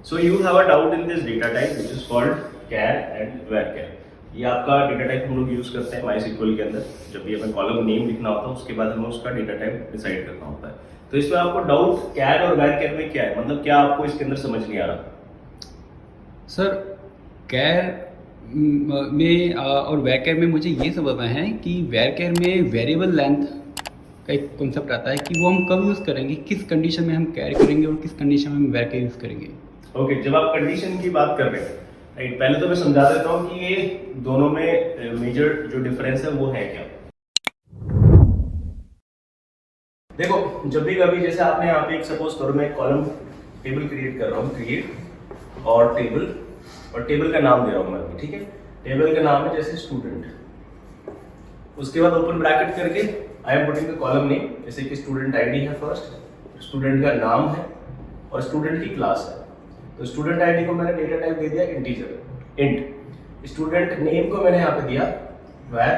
So you have a doubt in this data type which is called char and varchar. ये आपका data type हम लोग use करते हैं MySQL के अंदर। जब भी हमें कॉलम नेम लिखना होता है उसके बाद हमें उसका डेटा टाइप डिसाइड करना होता है। तो इसमें आपको डाउट char और varchar में क्या है, मतलब क्या आपको इसके अंदर समझ नहीं आ रहा? सर कैर में और वैकर में मुझे ये समझना है कि वैकर में वेरिएबल लेंथ का एक कॉन्सेप्ट आता है कि वो हम कब यूज़ करेंगे, किस कंडीशन में हम कैर करेंगे और किस कंडीशन में हम वैकर यूज़ करेंगे। ओके, जब आप कंडीशन की बात कर रहे हैं, राइट, पहले तो मैं समझा देता हूँ कि ये दोनों में मेजर जो डिफरेंस है वो है क्या। देखो, जब भी कभी जैसे आपने यहाँ पे एक सपोज करो मैं एक कॉलम टेबल क्रिएट कर रहा हूँ, क्रिएट और टेबल का नाम दे रहा हूँ मैं, ठीक है। टेबल का नाम है जैसे स्टूडेंट, उसके बाद ओपन ब्रैकेट करके I am putting the column name, जैसे कि स्टूडेंट आईडी है फर्स्ट, स्टूडेंट का नाम है और स्टूडेंट की क्लास है। तो स्टूडेंट आईडी को मैंने डेटा टाइप दे दिया इंटीजर इंट, स्टूडेंट नेम को मैंने यहाँ पे दिया var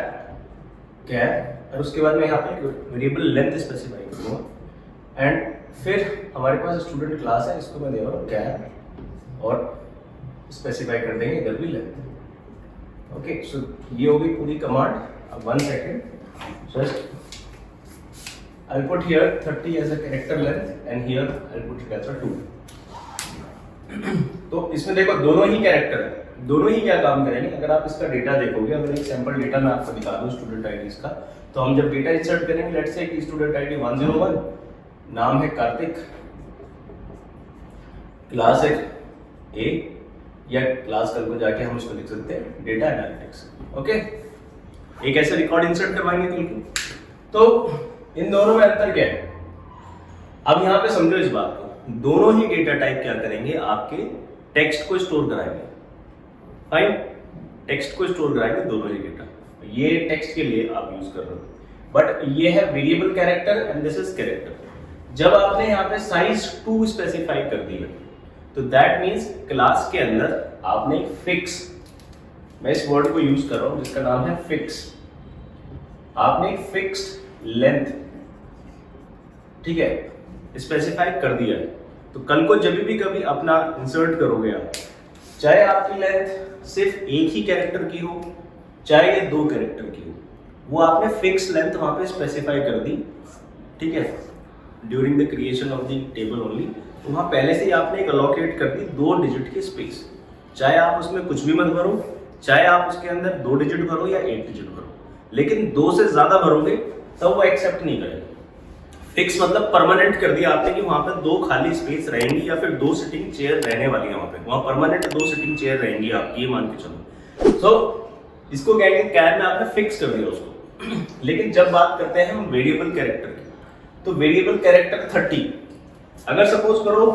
char, और उसके बाद मैं यहाँ पे वेरिएबल लेंथ स्पेसिफाई करूँगा। एंड फिर हमारे पास स्टूडेंट क्लास है, इसको मैं दे रहा हूँ char और स्पेसिफाई कर देंगे इधर भी लेंथ। ओके, सो ये होगी पूरी कमांड। अब 1 second, just I'll put here 30 as a character length and here I'll put it as a 2. तो इसमें देखो दोनों ही कैरेक्टर है, दोनों ही क्या काम करेंगे। अगर आप इसका डेटा देखोगे, अगर एक सैंपल डेटा मैं आपको दिखा दूं स्टूडेंट आईडी का, तो हम जब डेटा इंसर्ट करेंगे, लेट्स से कि स्टूडेंट आईडी 101, नाम है कार्तिक, क्लास है ए, या क्लास कल को जाके हम इसको लिख सकते हैं डेटा एनालिटिक्स। ओके, एक ऐसे रिकॉर्ड इंसर्ट करवाएंगे बिल्कुल। तो इन दोनों में अंतर क्या है, अब यहाँ पे समझो इस बात को। दोनों ही डेटा टाइप क्या करेंगे, आपके टेक्स्ट को स्टोर कराएंगे। फाइन, टेक्स्ट को स्टोर कराएंगे दोनों ही डेटा। ये टेक्स्ट के लिए आप यूज कर रहे हो, बट ये है variable character and this is character. जब आपने यहाँ पे साइज 2 स्पेसिफाई कर दिया, तो दैट मीन्स क्लास के अंदर आपने एक फिक्स, मैं इस वर्ड को यूज कर रहा हूं जिसका नाम है फिक्स, आपने एक फिक्स लेंथ, ठीक है, स्पेसिफाई कर दिया है। तो कल को जब भी कभी अपना इंसर्ट करोगे आप, चाहे आपकी लेंथ सिर्फ एक ही कैरेक्टर की हो, चाहे ये 2 कैरेक्टर की हो, वो आपने फिक्स लेंथ वहां पे स्पेसिफाई कर दी, ठीक है, during the creation of the table only. तो वहां पहले से ही आपने एक अलोकेट कर दी 2 डिजिट की स्पेस, चाहे आप उसमें कुछ भी मत भरो, चाहे आप उसके अंदर 2 डिजिट भरो या 1 डिजिट भरो, लेकिन 2 से ज्यादा भरोगे तब वो एक्सेप्ट नहीं करेगा। फिक्स मतलब परमानेंट कर दिया आपने कि वहां पर 2 खाली स्पेस रहेंगी या फिर 2 सिटिंग चेयर रहने वाली है, वहां परमानेंट 2 सिटिंग चेयर रहेंगी आपकी, ये मान के चलो। तो इसको कहेंगे कैर में आपने फिक्स कर दिया उसको। लेकिन जब बात करते हैं हम वेरिएबल कैरेक्टर की, तो वेरिएबल कैरेक्टर 30, अगर सपोज करो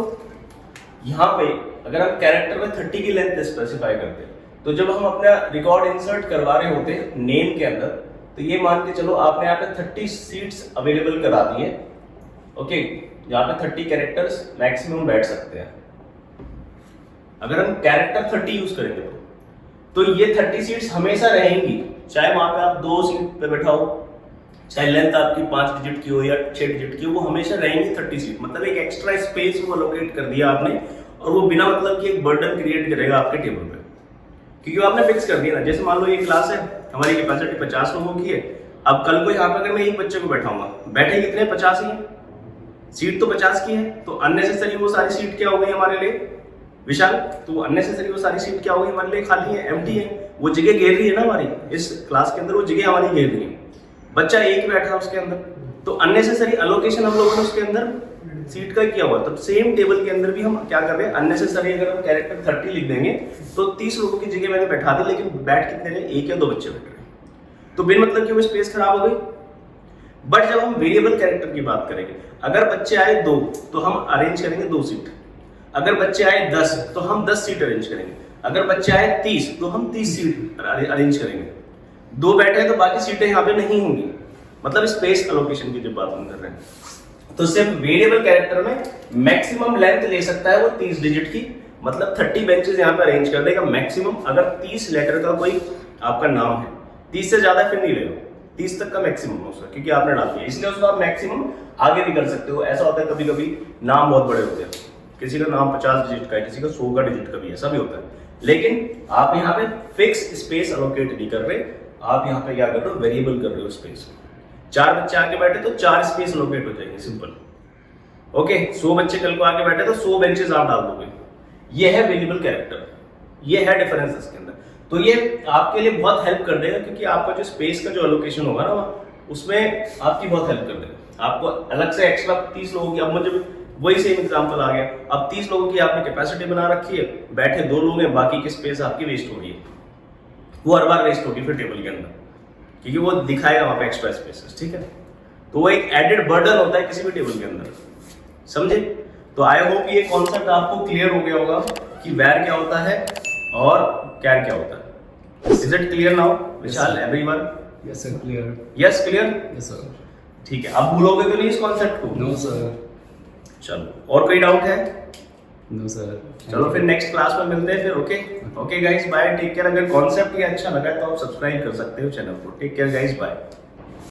यहाँ पे अगर हम कैरेक्टर में 30 की लेंथ स्पेसिफाई करते हैं, तो जब हम अपना रिकॉर्ड इंसर्ट करवा रहे होते हैं नेम के अंदर, तो ये मान के चलो आपने यहाँ पे 30 सीट्स अवेलेबल करा दी है। ओके, यहाँ पे 30 कैरेक्टर्स मैक्सिमम बैठ सकते हैं। अगर हम कैरेक्टर 30 यूज करेंगे तो ये 30 सीट्स हमेशा रहेंगी, चाहे वहां पे आप 2 सीट पे बैठाओ, चाहे लेंथ आपकी 5 डिजिट की हो या 6 डिजिट की हो, वो हमेशा रहेंगी 30 सीट। मतलब एक एक्स्ट्रा स्पेस वो अलोकेट कर दिया आपने, और वो बिना मतलब कि एक बर्डन क्रिएट करेगा आपके टेबल पे, क्योंकि आपने फिक्स कर दिया ना। जैसे मान लो ये क्लास है, हमारी कैपेसिटी 50 लोगों की है। अब कल को यहाँ पे अगर मैं एक बच्चे को बैठाऊंगा, बैठे कितने, 50 ही है, सीट तो 50 की है, तो अननेसेसरी वो सारी सीट क्या हो गई हमारे लिए विशाल, तो अननेसेसरी वो सारी सीट क्या हो गई हमारे लिए, खाली है, एम्प्टी है, वो जगह घेर रही है ना हमारी इस क्लास के अंदर, वो जगह हमारी घेर रही है। बच्चा एक बैठा उसके अंदर, तो अननेसेसरी अलोकेशन हम लोगों ने उसके अंदर सीट का किया हुआ। तो सेम टेबल के अंदर भी हम क्या कर रहे हैं, अननेसेसरी अगर हम कैरेक्टर 30 लिख देंगे तो 30 लोगों की जगह मैंने बैठा दी, लेकिन बैठ कितने रहे, 1 या 2 बच्चे बैठ रहे, तो बिन मतलब कि वो स्पेस खराब हो गई। बट जब हम वेरिएबल कैरेक्टर की बात करेंगे, अगर बच्चे आए 2 तो हम अरेंज करेंगे 2 सीट, अगर बच्चे आए 10 तो हम 10 सीट अरेंज करेंगे, अगर बच्चे आए 30 तो हम 30 सीट अरेंज करेंगे। 2 बैठे हैं तो बाकी सीटें यहाँ पे नहीं होंगी, मतलब स्पेस अलोकेशन की जब बात हम कर रहे हैं। तो सिर्फ वेरिएबल कैरेक्टर में मैक्सिमम लेंथ ले सकता है वो 30 डिजिट की, मतलब 30 बेंचेस यहाँ पे अरेंज कर देगा मैक्सिमम। अगर 30 लेटर का कोई आपका नाम है, 30 से ज्यादा फिर नहीं लेगा, 30 तक का मैक्सिमम है उसका, क्योंकि आपने डाल दिया, इसलिए उसको आप मैक्सिमम आगे भी कर सकते हो। ऐसा होता है कभी कभी नाम बहुत बड़े होते हैं, किसी का नाम 50 डिजिट का है, किसी का 100 का डिजिट का भी है, ऐसा भी होता है। लेकिन आप यहाँ पे फिक्स स्पेस अलोकेट नहीं कर रहे, आप यहाँ पे क्या कर रहे हो, वेरिएबल कर रहे हो स्पेस। 4 बच्चे आके बैठे तो 4 स्पेस अलोकेट हो जाएंगे, सिंपल। ओके, 100 बच्चे कल को आके बैठे तो 100 बेंचेस आप डाल दोगे। ये है वेरिएबल कैरेक्टर, ये है डिफरेंस इसके अंदर। तो ये आपके लिए बहुत हेल्प कर देगा, क्योंकि आपका जो स्पेस का जो एलोकेशन होगा ना, उसमें आपकी बहुत हेल्प कर देगा। आपको अलग से एक्स्ट्रा 30 लोगों की, अब मुझे वही सेम एग्जांपल आ गया, अब 30 लोगों की आपने कैपेसिटी बना रखी है, बैठे 2 लोग हैं, बाकी की स्पेस आपकी वेस्ट हो रही है। वो हर बार वेस्ट होगी फिर टेबल के अंदर, क्योंकि वो दिखाएगा वहां पे एक्स्ट्रा स्पेसेस, ठीक है। तो वो एक एडेड बर्डन होता है किसी भी टेबल के अंदर, समझे। तो आई होप ये कॉन्सेप्ट आपको क्लियर हो गया होगा कि वैर क्या होता है और कैर क्या होता है। Is it clear now Vishal, everyone? Yes sir, clear. Yes clear, Yes sir. ठीक है। अब भूलोगे तो नहीं इस कॉन्सेप्ट को? No sir. चलो, और कोई डाउट है? No sir. चलो फिर नेक्स्ट क्लास में मिलते हैं फिर। Okay guys, bye, take care. अगर कॉन्सेप्ट ये अच्छा लगा है तो आप सब्सक्राइब कर सकते हो चैनल को। Take care guys, bye.